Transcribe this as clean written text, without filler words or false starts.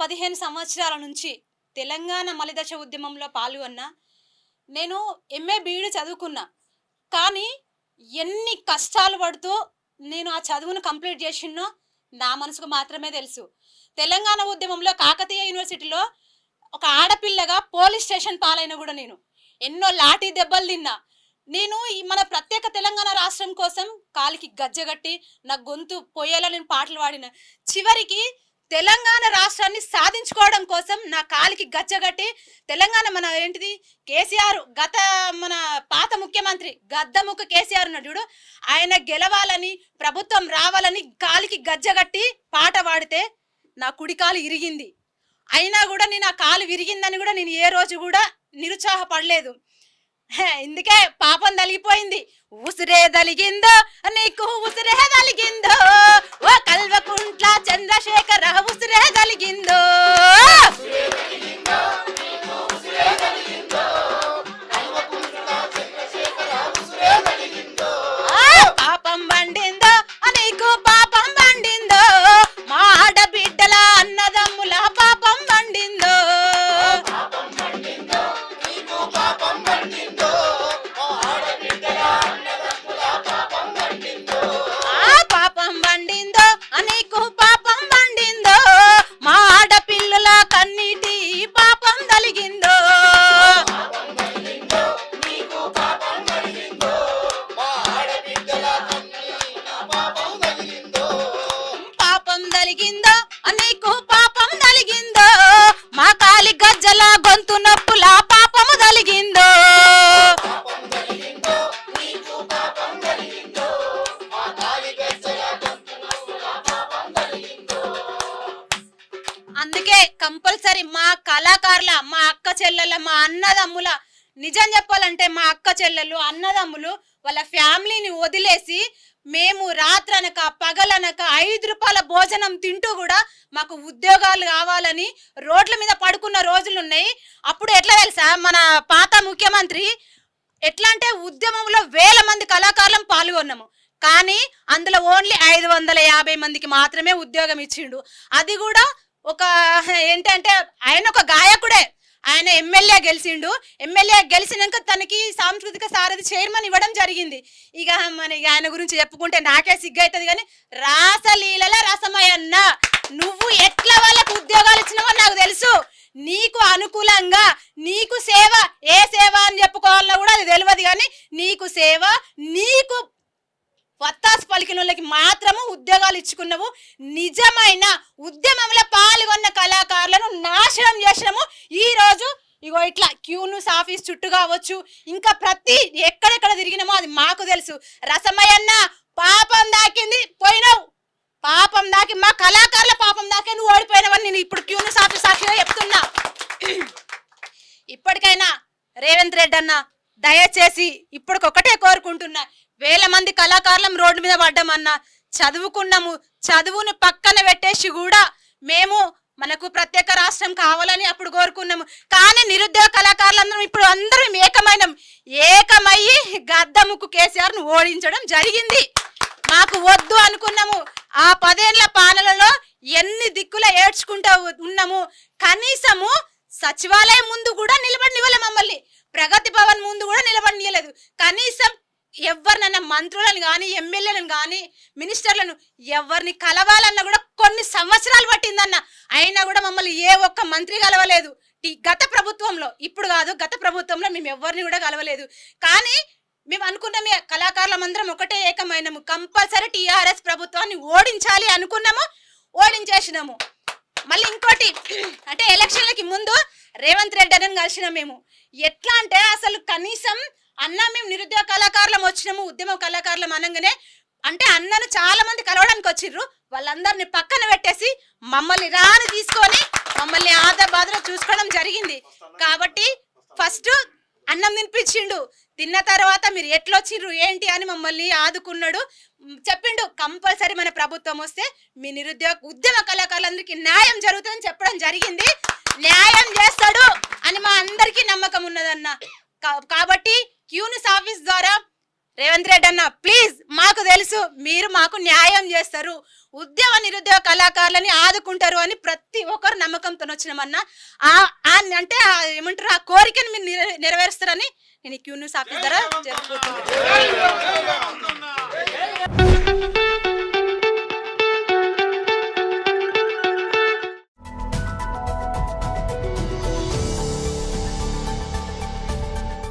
15 సంవత్సరాల నుంచి తెలంగాణ మలిదశ ఉద్యమంలో పాల్గొన్నా. నేను ఎంఏ బీఈడీ చదువుకున్నా. కానీ ఎన్ని కష్టాలు పడుతూ నేను ఆ చదువును కంప్లీట్ చేసినో నా మనసుకు మాత్రమే తెలుసు. తెలంగాణ ఉద్యమంలో కాకతీయ యూనివర్సిటీలో ఒక ఆడపిల్లగా పోలీస్ స్టేషన్ పాలైన కూడా నేను ఎన్నో లాఠీ దెబ్బలు తిన్నా. నేను ఈ మన ప్రత్యేక తెలంగాణ రాష్ట్రం కోసం కాలికి గజ్జగట్టి నా గొంతు పొయ్యేలా నేను పాటలు పాడిన. చివరికి తెలంగాణ రాష్ట్రాన్ని సాధించుకోవడం కోసం నా కాలికి గచ్చగట్టి తెలంగాణ మన ఏంటిది కేసీఆర్ మన పాత ముఖ్యమంత్రి గద్దముఖ కేసీఆర్ ఉన్నాడు చూడు, ఆయన గెలవాలని ప్రభుత్వం రావాలని కాలికి గజ్జగట్టి పాట పాడితే నా కుడి కాలు ఇరిగింది. అయినా కూడా నేను ఆ కాలు విరిగిందని కూడా నేను ఏ రోజు కూడా నిరుత్సాహపడలేదు. ఇందుకే పాపం తలిగిపోయింది. ఉసిరే తలిగిందో నీకు ఉసిరే తలిగిందో, ఓ కల్వకుంట్ల చంద్రశేఖర ఉసిరే తలిగిందో. పాపం పండిందో నీకు పాపం పండిందో, మా ఆడబిడ్డల అన్నదమ్ముల పాపం పండిందో. గొంతు నొప్పుల పాపము తలిగిందో. అందుకే కంపల్సరీ మా కళాకారుల, మా అక్క చెల్లెల, మా అన్నదమ్ముల, నిజం చెప్పాలంటే మా అక్క చెల్లెలు అన్నదమ్ములు వాళ్ళ ఫ్యామిలీని వదిలేసి మేము రాత్రనక పగలనక 5 రూపాయల భోజనం తింటూ కూడా మాకు ఉద్యోగాలు కావాలని రోడ్ల మీద పడుకున్న రోజులు ఉన్నాయి. అప్పుడు ఎట్లా తెలుసా, మన పాత ముఖ్యమంత్రి ఎట్లా అంటే ఉద్యమంలో 1000 మంది కళాకారులం పాల్గొన్నాము. కానీ అందులో ఓన్లీ 550 మందికి మాత్రమే ఉద్యోగం ఇచ్చిండు. అది కూడా ఒక ఏంటంటే ఆయన ఒక గాయకుడే. ఆయన ఎమ్మెల్యే గెలిచిండు. ఎమ్మెల్యే గెలిచినాక తనకి సాంస్కృతిక సారథి చైర్మన్ ఇవ్వడం జరిగింది. ఇక ఆయన గురించి చెప్పుకుంటే నాకే సిగ్గవుతుంది. కానీ రాసలీలల రసమయన్న, నువ్వు ఎట్లా వాళ్ళకు ఉద్యోగాలు ఇచ్చినావో నాకు తెలుసు. నీకు అనుకూలంగా నీకు సేవ, ఏ సేవ అని చెప్పుకోవాలన్నా కూడా అది తెలియదు. కానీ నీకు సేవ, నీకు వత్తాసు పలికిన వాళ్ళకి మాత్రము ఉద్యోగాలు ఇచ్చుకున్నావు. నిజమైన ఉద్యమంలో పాల్గొన్న కళాకారులను నాశనం చేసినాము. ఈ రోజు ఇగో ఇట్లా క్యూన్యూస్ ఆఫీస్ చుట్టూ కావచ్చు, ఇంకా ప్రతి ఎక్కడెక్కడ తిరిగినామో అది మాకు తెలుసు. రసమయ్యన్న పాపం దాకింది, పోయినావు. పాపం దాకి మా కళాకారుల పాపం దాకే నువ్వు ఓడిపోయినావని నేను ఇప్పుడు క్యూన్యూస్ ఆఫీస్ సాక్షిగా చెప్తున్నా. ఇప్పటికైనా రేవంత్ రెడ్డి అన్న దయచేసి ఇప్పటికొకటే కోరుకుంటున్నా, 1000 మంది కళాకారులం రోడ్డు మీద పడ్డామన్నా, చదువుకున్నాము. చదువును పక్కన పెట్టేసి కూడా మేము మనకు ప్రత్యేక రాష్ట్రం కావాలని అప్పుడు కోరుకున్నాము. కానీ నిరుద్యోగ కళాకారులందరం ఇప్పుడు అందరం ఏకమయ్యి గద్దముకు కేసీఆర్ను ఓడించడం జరిగింది. మాకు వద్దు అనుకున్నాము. ఆ 10 ఏళ్ల పాలనలో ఎన్ని దిక్కుల ఏడ్చుకుంటూ ఉన్నాము. కనీసము సచివాలయం ముందు కూడా నిలబడినివ్వలే మమ్మల్ని, ప్రగతి భవన్ ముందు కూడా నిలబడినియలేదు. కనీసం ఎవరినైనా మంత్రులను కానీ ఎమ్మెల్యేలను కానీ మినిస్టర్లను ఎవరిని కలవాలన్నా కూడా కొన్ని సంవత్సరాలు పట్టిందన్న. అయినా కూడా మమ్మల్ని ఏ ఒక్క మంత్రి కలవలేదు. గత ప్రభుత్వంలో, ఇప్పుడు కాదు, గత ప్రభుత్వంలో మేము ఎవరిని కూడా కలవలేదు. కానీ మేము అనుకున్నామే, కళాకారుల మందరం ఒకటే ఏకమైనము, కంపల్సరీ టీఆర్ఎస్ ప్రభుత్వాన్ని ఓడించాలి అనుకున్నాము, ఓడించేసినాము. మళ్ళీ ఇంకోటి అంటే ఎలక్షన్లకి ముందు రేవంత్ రెడ్డి అని కలిసినాం మేము. ఎట్లా అంటే అసలు కనీసం అన్న మేము నిరుద్యోగ కళాకారులం వచ్చినాము, ఉద్యమ కళాకారులం అనగానే అంటే అన్నను చాలా మంది కలవడానికి వచ్చిర్రు. వాళ్ళందరినీ పక్కన పెట్టేసి మమ్మల్ని రాని తీసుకొని మమ్మల్ని ఆదబాదలో చూసుకోవడం జరిగింది. కాబట్టి ఫస్ట్ అన్నం తినిపించిండు. తిన్న తర్వాత మీరు ఎట్లొచ్చిర్రు ఏంటి అని మమ్మల్ని ఆదుకున్నాడు. చెప్పిండు కంపల్సరీ మన ప్రభుత్వం వస్తే మీ నిరుద్యోగ ఉద్యమ కళాకారులందరికీ న్యాయం జరుగుతుందని చెప్పడం జరిగింది. న్యాయం చేస్తాడు అని మా అందరికీ నమ్మకం ఉన్నదన్న. కాబట్టి క్యూన్యూస్ ఆఫీస్ ద్వారా రేవంత్ రెడ్డి అన్న ప్లీజ్, మాకు తెలుసు మీరు మాకు న్యాయం చేస్తారు, ఉద్యోగ నిరుద్యోగ కళాకారులని ఆదుకుంటారు అని ప్రతి ఒక్కరు నమ్మకంతో వచ్చినామన్నా. అంటే ఏమంటారు, ఆ కోరికను మీరు నెరవేరుస్తారని నేను క్యూ న్యూస్ ఆఫీస్ ద్వారా చెప్పుకుంటున్నాను.